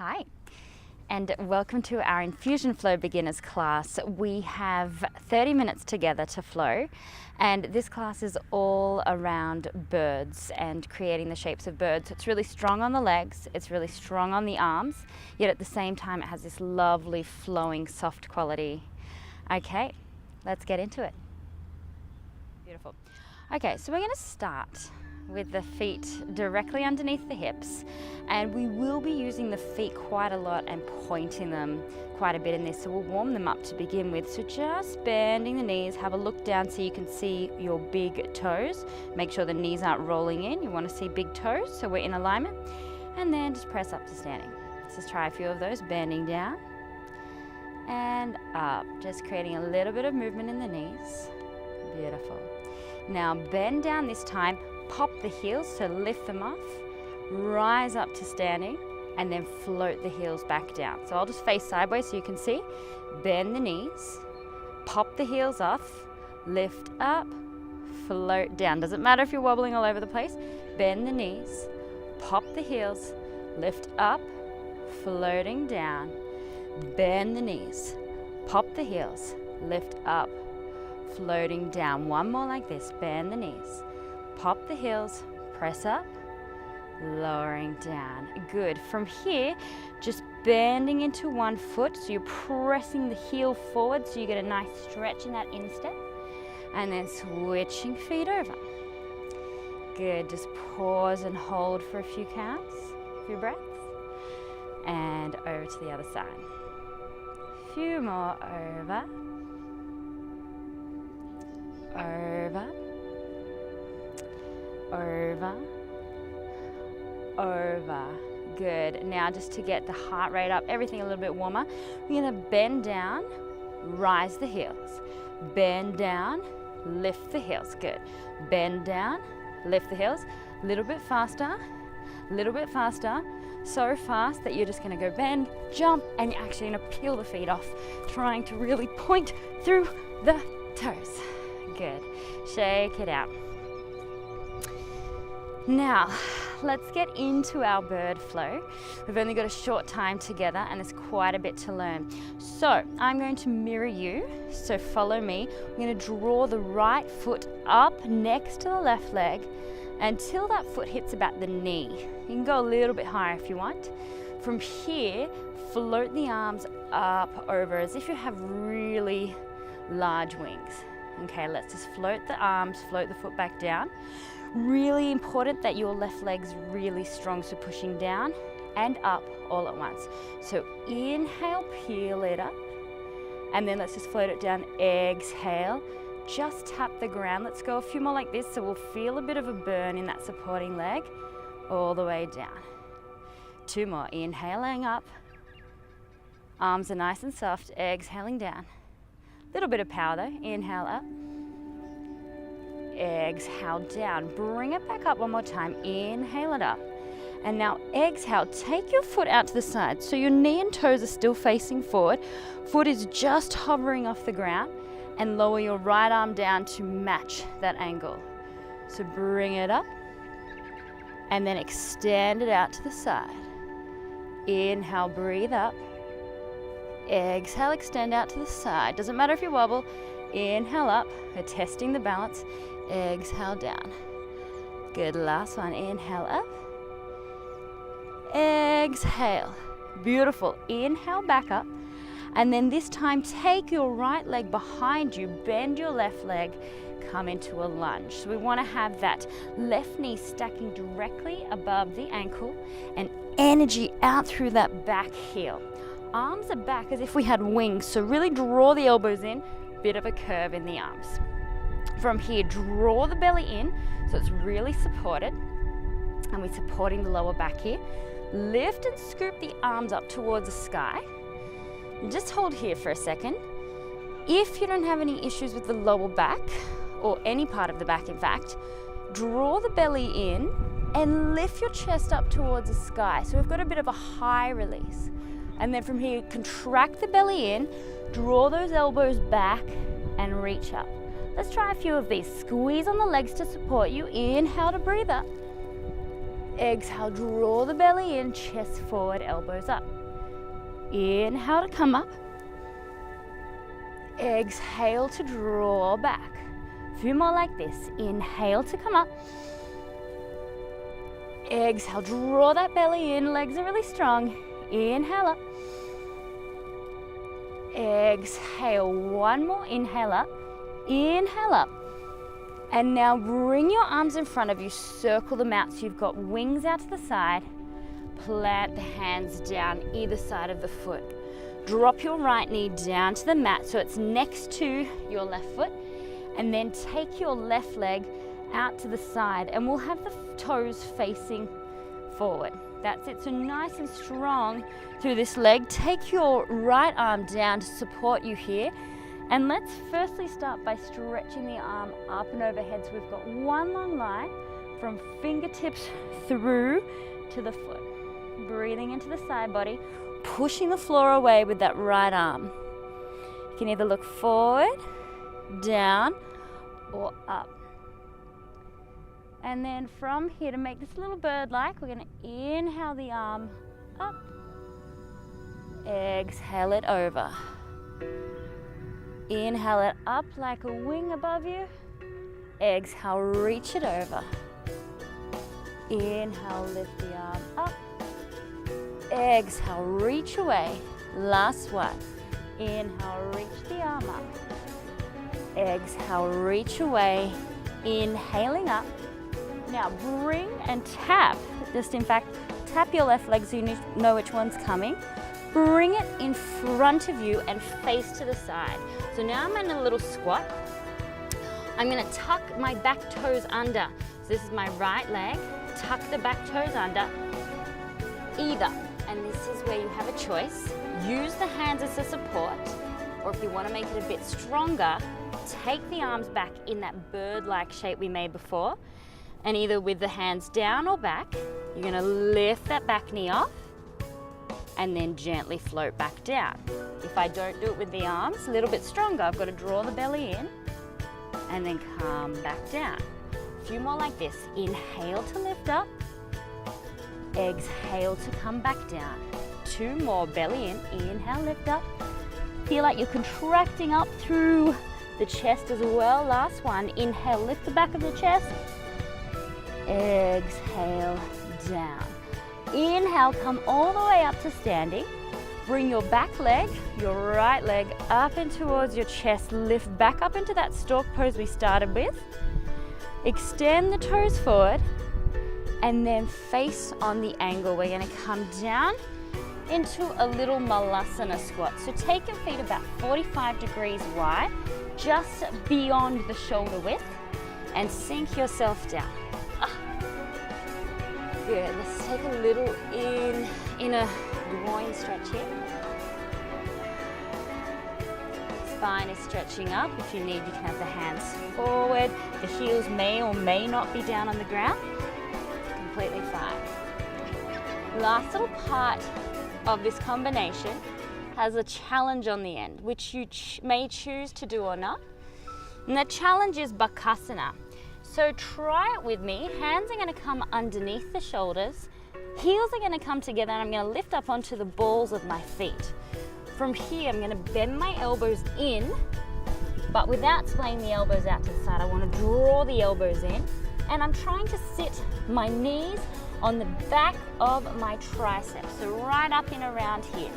Hi, and welcome to our InfusionFlo beginners class. We have 30 minutes together to flow, and this class is all around birds and creating the shapes of birds. So it's really strong on the legs, it's really strong on the arms, yet at the same time it has this lovely flowing soft quality. Okay, let's get into it. Beautiful. Okay, so we're going to start with the feet directly underneath the hips, and we will be using the feet quite a lot and pointing them quite a bit in this, so we'll warm them up to begin with. So just bending the knees, have a look down so you can see your big toes. Make sure the knees aren't rolling in, you want to see big toes, so we're in alignment, and then just press up to standing. Let's just try a few of those, bending down and up, just creating a little bit of movement in the knees. Beautiful. Now bend down this time, pop the heels, so lift them off, rise up to standing, and then float the heels back down. So I'll just face sideways so you can see. Bend the knees, pop the heels off, lift up, float down. Doesn't matter if you're wobbling all over the place. Bend the knees, pop the heels, lift up, floating down. Bend the knees, pop the heels, lift up, floating down. One more like this. Bend the knees, pop the heels, press up, lowering down. Good. From here, just bending into one foot, so you're pressing the heel forward so you get a nice stretch in that instep, and then switching feet over. Good. Just pause and hold for a few counts, a few breaths, and over to the other side. A few more. Over, over, over, over. Good. Now just to get the heart rate up, everything a little bit warmer, we're going to bend down, rise the heels. Bend down, lift the heels. Good. Bend down, lift the heels. A little bit faster, little bit faster. So fast that you're just going to go bend, jump, and you're actually going to peel the feet off, trying to really point through the toes. Good. Shake it out. Now, let's get into our bird flow. We've only got a short time together and there's quite a bit to learn. So I'm going to mirror you, so follow me. We're going to draw the right foot up next to the left leg until that foot hits about the knee. You can go a little bit higher if you want. From here, float the arms up over as if you have really large wings. Okay, let's just float the arms, float the foot back down. Really important that your left leg's really strong, so pushing down and up all at once. So inhale, peel it up, and then let's just float it down. Exhale, just tap the ground. Let's go a few more like this, so we'll feel a bit of a burn in that supporting leg, all the way down. Two more, inhaling up, arms are nice and soft, exhaling down. Little bit of power though, inhale up, exhale down, bring it back up one more time, inhale it up, and now exhale, take your foot out to the side, so your knee and toes are still facing forward, foot is just hovering off the ground, and lower your right arm down to match that angle. So bring it up, and then extend it out to the side. Inhale, breathe up. Exhale, extend out to the side. Doesn't matter if you wobble. Inhale up, we're testing the balance. Exhale down. Good, last one. Inhale up. Exhale. Beautiful. Inhale back up. And then this time, take your right leg behind you, bend your left leg, come into a lunge. So we want to have that left knee stacking directly above the ankle and energy out through that back heel. Arms are back as if we had wings, so really draw the elbows in, bit of a curve in the arms. From here, draw the belly in, so it's really supported, and we're supporting the lower back here. Lift and scoop the arms up towards the sky. Just hold here for a second. If you don't have any issues with the lower back, or any part of the back in fact, draw the belly in and lift your chest up towards the sky. So we've got a bit of a high release. And then from here, contract the belly in, draw those elbows back and reach up. Let's try a few of these. Squeeze on the legs to support you. Inhale to breathe up. Exhale, draw the belly in, chest forward, elbows up. Inhale to come up. Exhale to draw back. A few more like this. Inhale to come up. Exhale, draw that belly in, legs are really strong. Inhale up. Exhale, one more, inhale up. Inhale up. And now bring your arms in front of you, circle them out so you've got wings out to the side. Plant the hands down either side of the foot. Drop your right knee down to the mat so it's next to your left foot. And then take your left leg out to the side and we'll have the toes facing forward. That's it, so nice and strong through this leg. Take your right arm down to support you here. And let's firstly start by stretching the arm up and overhead. So we've got one long line from fingertips through to the foot. Breathing into the side body, pushing the floor away with that right arm. You can either look forward, down, or up. And then from here, to make this a little bird-like, we're going to inhale the arm up. Exhale it over. Inhale it up like a wing above you. Exhale, reach it over. Inhale, lift the arm up. Exhale, reach away. Last one. Inhale, reach the arm up. Exhale, reach away. Inhaling up. Now bring and tap. Just in fact, tap your left leg so you know which one's coming. Bring it in front of you and face to the side. So now I'm in a little squat. I'm going to tuck my back toes under. So this is my right leg. Tuck the back toes under. Either, and this is where you have a choice, use the hands as a support, or if you want to make it a bit stronger, take the arms back in that bird-like shape we made before, and either with the hands down or back, you're going to lift that back knee off, and then gently float back down. If I don't do it with the arms, a little bit stronger, I've got to draw the belly in, and then come back down. A few more like this. Inhale to lift up. Exhale to come back down. Two more, belly in. Inhale, lift up. Feel like you're contracting up through the chest as well. Last one. Inhale, lift the back of the chest. Exhale, down. Inhale, come all the way up to standing. Bring your back leg, your right leg up and towards your chest. Lift back up into that stork pose we started with. Extend the toes forward and then face on the angle. We're going to come down into a little malasana squat. So take your feet about 45 degrees wide, just beyond the shoulder width, and sink yourself down. Good. Let's take a little inner groin stretch here. Spine is stretching up. If you need, you can have the hands forward. The heels may or may not be down on the ground. Completely fine. Last little part of this combination has a challenge on the end, which you may choose to do or not. And the challenge is Bakasana. So try it with me. Hands are going to come underneath the shoulders. Heels are going to come together, and I'm going to lift up onto the balls of my feet. From here, I'm going to bend my elbows in, but without splaying the elbows out to the side. I want to draw the elbows in, and I'm trying to sit my knees on the back of my triceps, so right up and around here.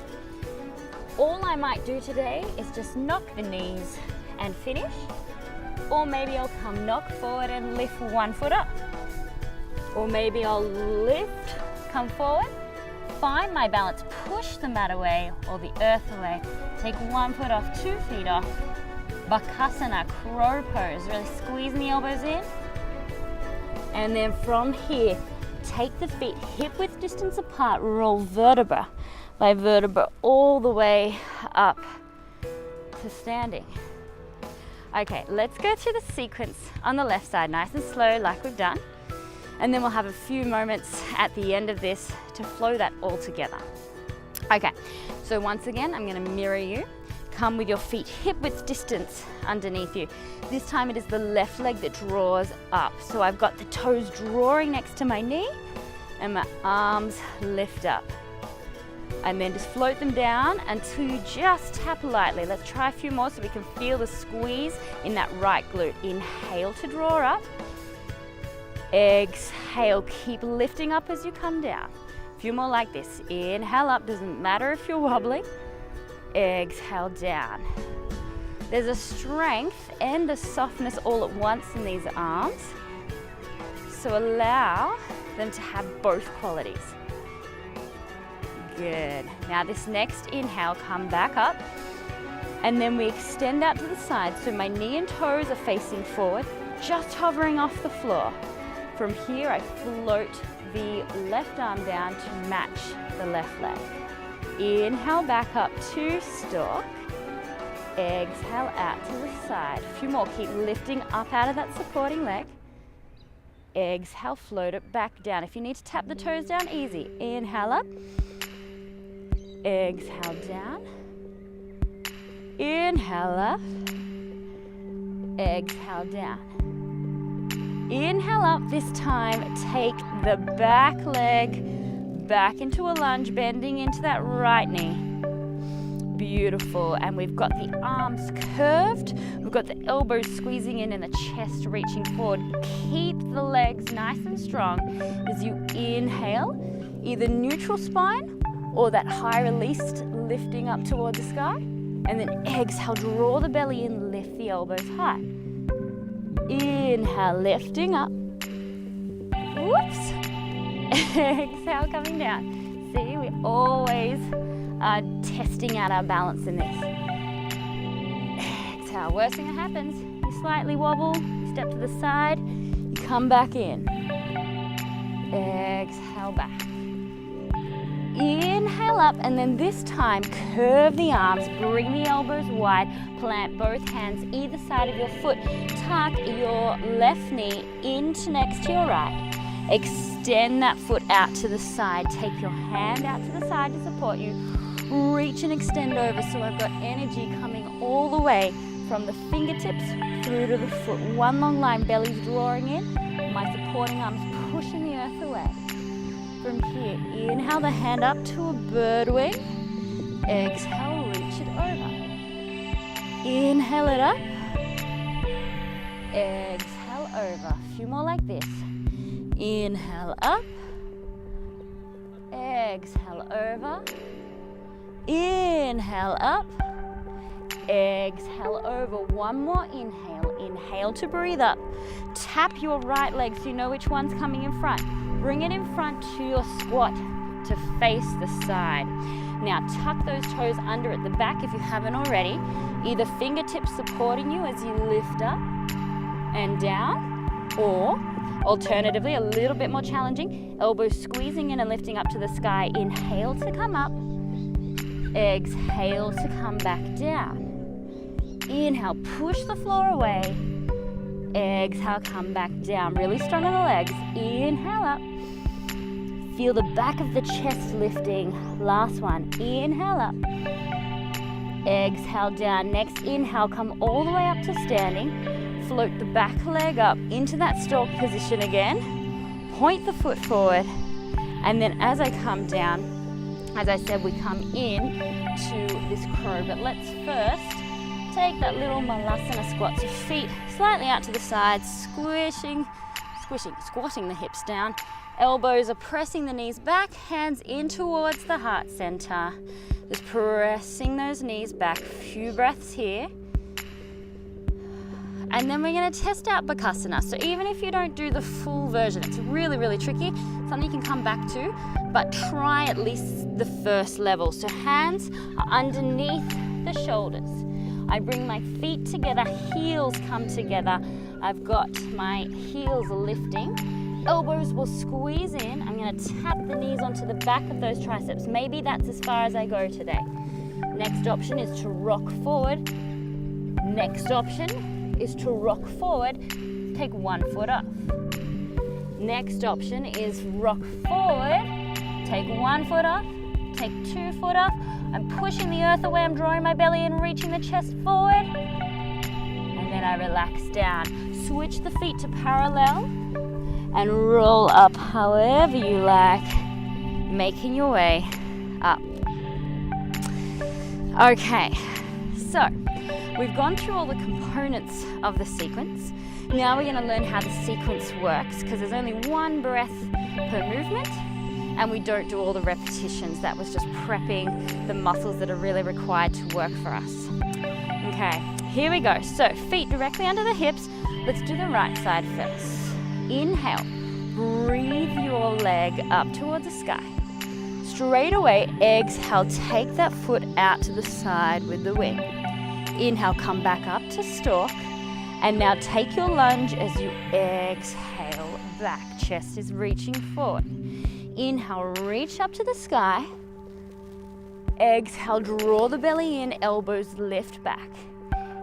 All I might do today is just knock the knees and finish, or maybe I'll come knock forward and lift one foot up, or maybe I'll lift, come forward, find my balance, push the mat away or the earth away, take 1 foot off, 2 feet off. Bakasana, crow pose, really squeezing the elbows in. And then from here, take the feet hip width distance apart, roll vertebra by vertebra all the way up to standing. Okay, let's go through the sequence on the left side, nice and slow like we've done. And then we'll have a few moments at the end of this to flow that all together. Okay, so once again, I'm going to mirror you. Come with your feet hip width distance underneath you. This time it is the left leg that draws up. So I've got the toes drawing next to my knee, and my arms lift up. And then just float them down until you just tap lightly. Let's try a few more so we can feel the squeeze in that right glute. Inhale to draw up. Exhale, keep lifting up as you come down. A few more like this. Inhale up, doesn't matter if you're wobbling. Exhale down. There's a strength and a softness all at once in these arms. So allow them to have both qualities. Good. Now this next inhale, come back up. And then we extend out to the side. So my knee and toes are facing forward, just hovering off the floor. From here, I float the left arm down to match the left leg. Inhale back up to stork. Exhale out to the side. A few more. Keep lifting up out of that supporting leg. Exhale, float it back down. If you need to tap the toes down, easy. Inhale up. Exhale down. Inhale up. Exhale down. Inhale up. This time, take the back leg back into a lunge, bending into that right knee. Beautiful. And we've got the arms curved. We've got the elbows squeezing in and the chest reaching forward. Keep the legs nice and strong as you inhale, either neutral spine or that high released lifting up towards the sky. And then exhale, draw the belly in, lift the elbows high. Inhale, lifting up. Whoops. Exhale, coming down. See, we always are testing out our balance in this. Exhale, worst thing that happens, you slightly wobble, you step to the side, you come back in. Exhale back. Inhale up, and then this time curve the arms, bring the elbows wide, plant both hands either side of your foot, tuck your left knee into next to your right. Extend that foot out to the side, take your hand out to the side to support you, reach and extend over so I've got energy coming all the way from the fingertips through to the foot. One long line, belly's drawing in, my supporting arms pushing the earth away. From here, inhale the hand up to a bird wing. Exhale, reach it over. Inhale it up. Exhale over. A few more like this. Inhale up. Exhale over. Inhale up. Exhale over. One more inhale. Inhale to breathe up. Tap your right leg so you know which one's coming in front. Bring it in front to your squat to face the side. Now tuck those toes under at the back if you haven't already. Either fingertips supporting you as you lift up and down, or alternatively, a little bit more challenging, elbows squeezing in and lifting up to the sky. Inhale to come up. Exhale to come back down. Inhale, push the floor away. Exhale, come back down. Really strong on the legs. Inhale up. Feel the back of the chest lifting. Last one. Inhale up. Exhale down. Next inhale, come all the way up to standing. Float the back leg up into that stalk position again. Point the foot forward. And then as I come down, as I said, we come in to this crow. But let's first take that little malasana squat. So feet slightly out to the side, squatting the hips down. Elbows are pressing the knees back, hands in towards the heart center. Just pressing those knees back. A few breaths here. And then we're going to test out Bakasana. So even if you don't do the full version, it's really, really tricky, something you can come back to, but try at least the first level. So hands are underneath the shoulders. I bring my feet together, heels come together. I've got my heels lifting. Elbows will squeeze in. I'm going to tap the knees onto the back of those triceps. Maybe that's as far as I go today. Next option is to rock forward. Next option is to rock forward. Take one foot off. Next option is rock forward. Take one foot off. Take 2 foot off. I'm pushing the earth away. I'm drawing my belly in, reaching the chest forward. And then I relax down. Switch the feet to parallel. and roll up however you like, making your way up. Okay, so we've gone through all the components of the sequence. Now we're going to learn how the sequence works, because there's only one breath per movement and we don't do all the repetitions. That was just prepping the muscles that are really required to work for us. Okay, here we go. So feet directly under the hips. Let's do the right side first. Inhale, breathe your leg up towards the sky. Straight away, exhale, take that foot out to the side with the wing. Inhale, come back up to stork. And now take your lunge as you exhale back. Chest is reaching forward. Inhale, reach up to the sky. Exhale, draw the belly in, elbows lift back.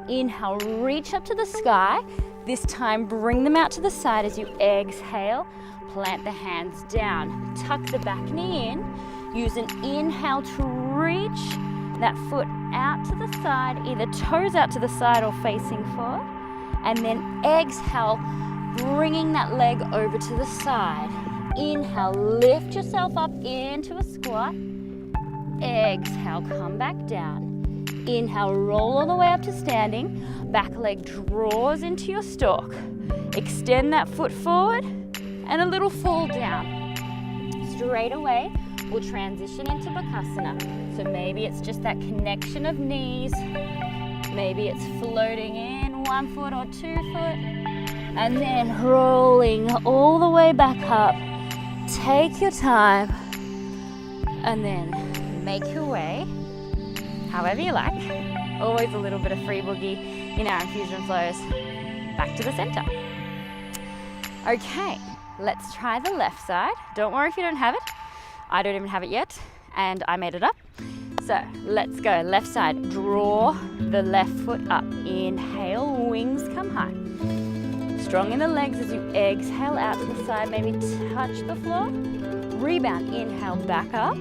Inhale, reach up to the sky. This time, bring them out to the side as you exhale. Plant the hands down. Tuck the back knee in. Use an inhale to reach that foot out to the side, either toes out to the side or facing forward. And then exhale, bringing that leg over to the side. Inhale, lift yourself up into a squat. Exhale, come back down. Inhale, roll all the way up to standing. Back leg draws into your stork. Extend that foot forward and a little fall down. Straight away, we'll transition into Bakasana. So maybe it's just that connection of knees. Maybe it's floating in 1 foot or 2 foot. And then rolling all the way back up. Take your time. And then make your way, however you like. Always a little bit of free boogie in our infusion flows. Back to the center. Okay, let's try the left side. Don't worry if you don't have it. I don't even have it yet, and I made it up. So let's go. Left side, draw the left foot up. Inhale, wings come high. Strong in the legs as you exhale out to the side, maybe touch the floor. Rebound, inhale, back up.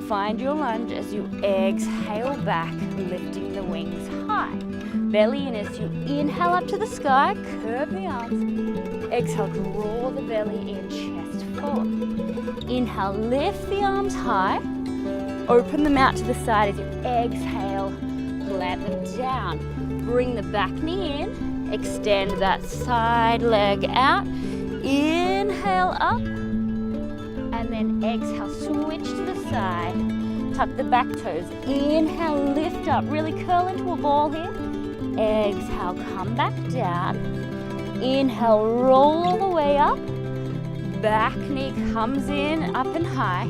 Find your lunge as you exhale back, lifting the wings high. Belly in as you inhale up to the sky, curve the arms. Exhale, draw the belly in, chest forward. Inhale, lift the arms high. Open them out to the side as you exhale, plant them down. Bring the back knee in, extend that side leg out. Inhale up, and then exhale, switch to the side. Tuck the back toes. Inhale, lift up, really curl into a ball here. Exhale, come back down. Inhale, roll all the way up. Back knee comes in, up and high.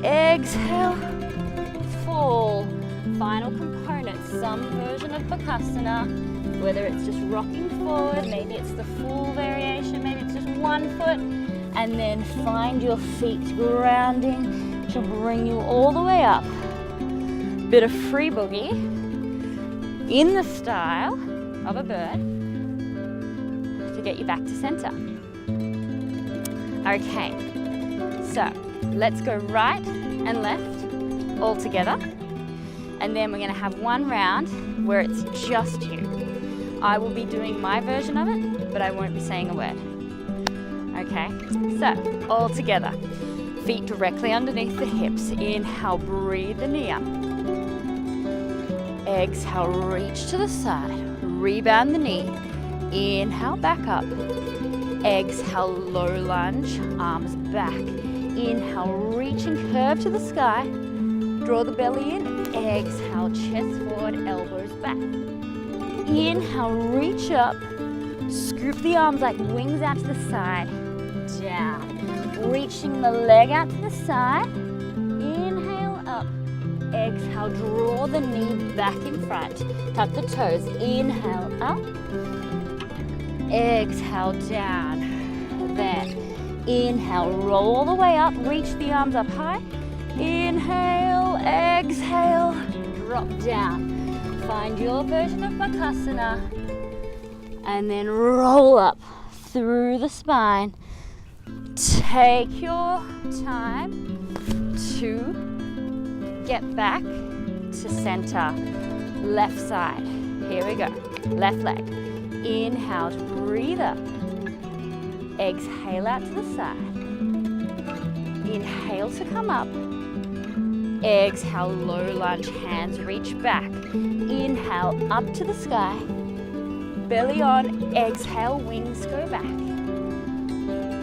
Exhale, fall. Final component, some version of Bakasana, whether it's just rocking forward, maybe it's the full variation, maybe it's just 1 foot, and then find your feet grounding to bring you all the way up. Bit of free boogie in the style of a bird to get you back to center. Okay, so let's go right and left all together. And then we're going to have one round where it's just you. I will be doing my version of it, but I won't be saying a word. Okay, so all together. Feet directly underneath the hips. Inhale, breathe the knee up. Exhale, reach to the side. Rebound the knee. Inhale, back up. Exhale, low lunge, arms back. Inhale, reach and curve to the sky. Draw the belly in. Exhale, chest forward, elbows back. Inhale, reach up. Scoop the arms like wings out to the side. Down. Reaching the leg out to the side. Inhale, up. Exhale, draw the knee back in front. Tuck the toes. Inhale, up. Exhale, down. Then inhale, roll all the way up. Reach the arms up high. Inhale, exhale, drop down. Find your version of Bakasana. And then roll up through the spine. Take your time to get back to center. Left side. Here we go. Left leg. Inhale to breathe up. Exhale out to the side. Inhale to come up. Exhale, low lunge, hands reach back. Inhale, up to the sky. Belly on, exhale, wings go back.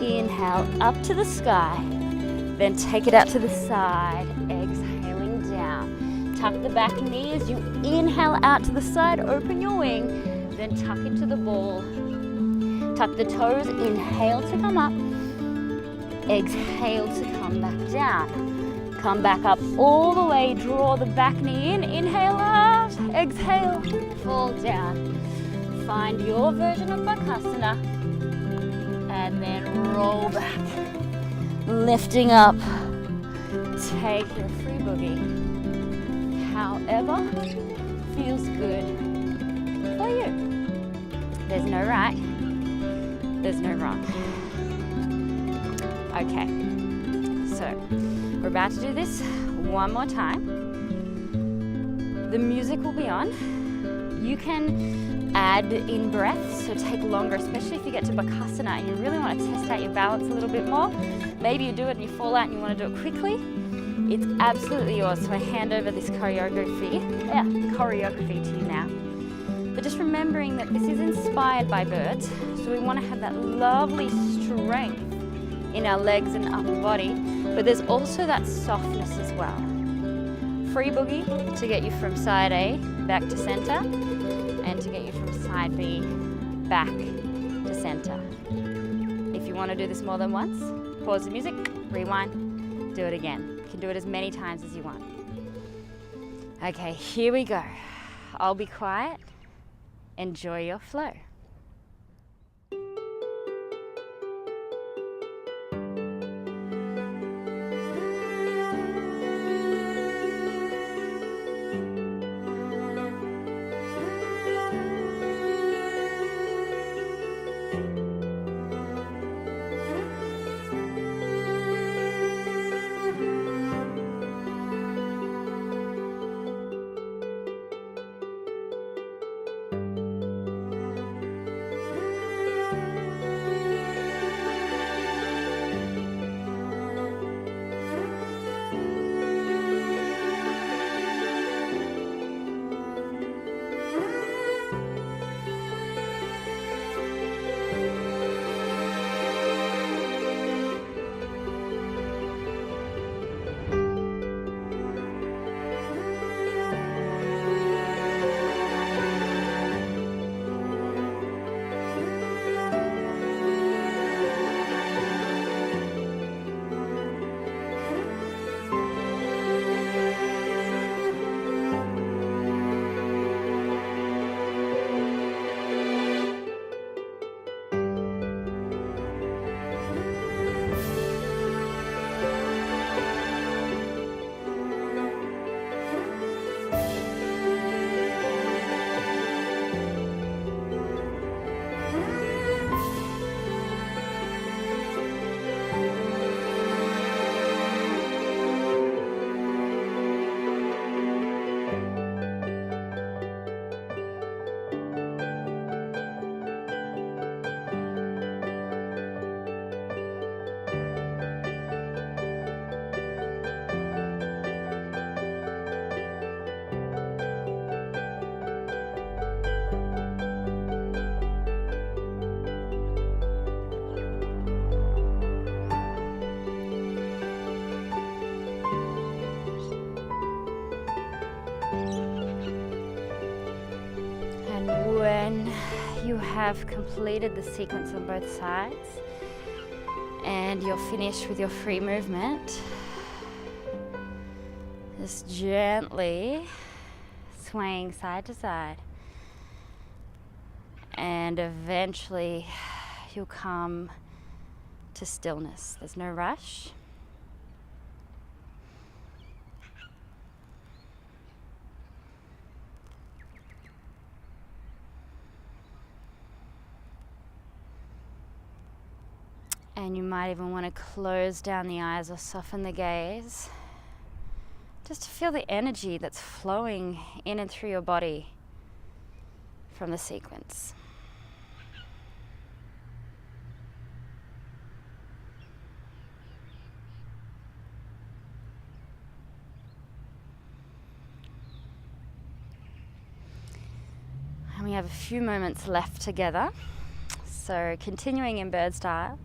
Inhale, up to the sky. Then take it out to the side, exhaling down. Tuck the back knee as you inhale out to the side, open your wing, then tuck into the ball. Tuck the toes, inhale to come up. Exhale to come back down. Come back up all the way, draw the back knee in, inhale out, exhale, fall down. Find your version of Bakasana and then roll back. Lifting up, take your free boogie. However feels good for you. There's no right, there's no wrong. Okay, so we're about to do this one more time. The music will be on. You can add in breaths, so take longer, especially if you get to Bakasana and you really want to test out your balance a little bit more. Maybe you do it and you fall out and you want to do it quickly. It's absolutely yours. So I hand over this choreography to you now. But just remembering that this is inspired by birds, so we want to have that lovely strength in our legs and upper body, but there's also that softness as well. Free boogie to get you from side A back to center, and to get you from side B back to center. If you want to do this more than once, pause the music, rewind, do it again. You can do it as many times as you want. Okay, here we go. I'll be quiet. Enjoy your flow. When you have completed the sequence on both sides and you're finished with your free movement, just gently swaying side to side, and eventually you'll come to stillness. There's no rush. And you might even want to close down the eyes or soften the gaze, just to feel the energy that's flowing in and through your body from the sequence. few moments left together. So continuing in bird style,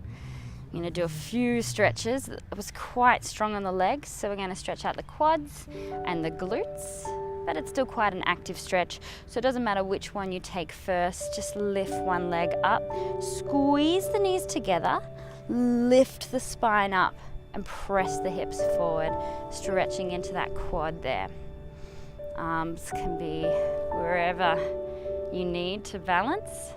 I'm going to do a few stretches. It was quite strong on the legs, so we're going to stretch out the quads and the glutes, but it's still quite an active stretch, so it doesn't matter which one you take first. Just lift one leg up, squeeze the knees together, lift the spine up and press the hips forward, stretching into that quad there. Arms can be wherever you need to balance.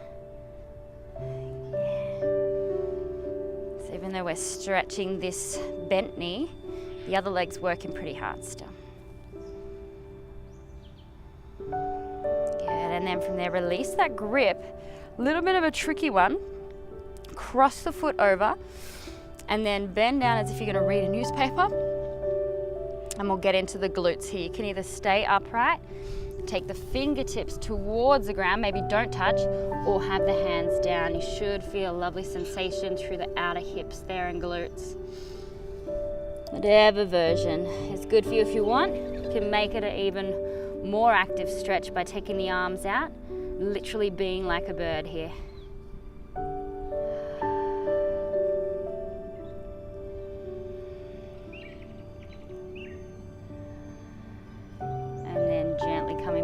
So even though we're stretching this bent knee, the other leg's working pretty hard still. Good, and then from there release that grip. A little bit of a tricky one. Cross the foot over and then bend down as if you're going to read a newspaper. And we'll get into the glutes here. You can either stay upright, take the fingertips towards the ground, maybe don't touch, or have the hands down. You should feel a lovely sensation through the outer hips there and glutes. Whatever version is good for you. If you want, you can make it an even more active stretch by taking the arms out, literally being like a bird here.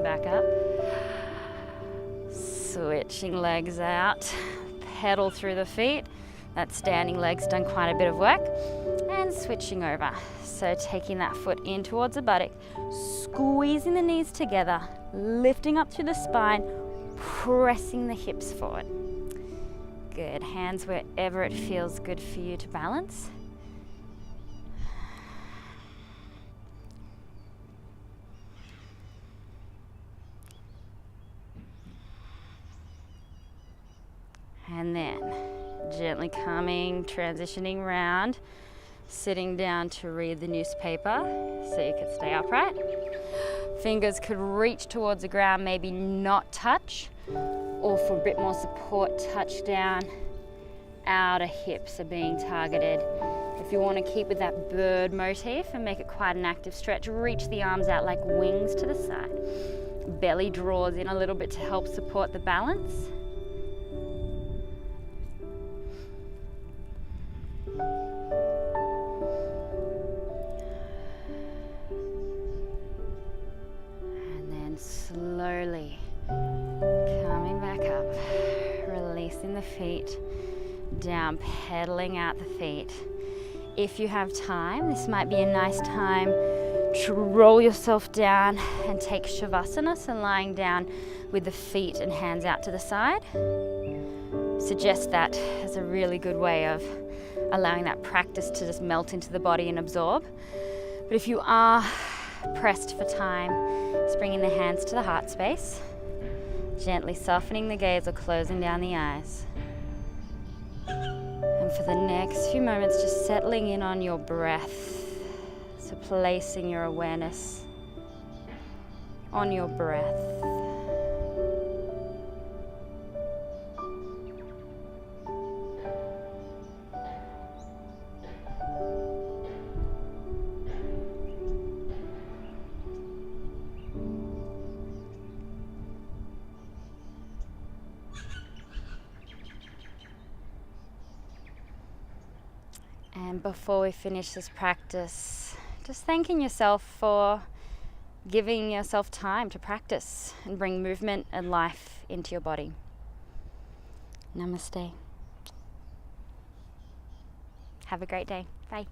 Back up, switching legs out, pedal through the feet. That standing leg's done quite a bit of work, and switching over. So taking that foot in towards the buttock, squeezing the knees together, lifting up through the spine, pressing the hips forward. Good, hands wherever it feels good for you to balance. And then gently coming, transitioning round, sitting down to read the newspaper so you can stay upright. Fingers could reach towards the ground, maybe not touch, or for a bit more support, touch down. Outer hips are being targeted. If you want to keep with that bird motif and make it quite an active stretch, reach the arms out like wings to the side. Belly draws in a little bit to help support the balance. Slowly coming back up, releasing the feet down, pedaling out the feet. If you have time, this might be a nice time to roll yourself down and take Shavasana, so lying down with the feet and hands out to the side. Suggest that as a really good way of allowing that practice to just melt into the body and absorb. But if you are pressed for time, just bringing the hands to the heart space, gently softening the gaze or closing down the eyes. And for the next few moments, just settling in on your breath. So placing your awareness on your breath. And before we finish this practice, just thanking yourself for giving yourself time to practice and bring movement and life into your body. Namaste. Have a great day. Bye.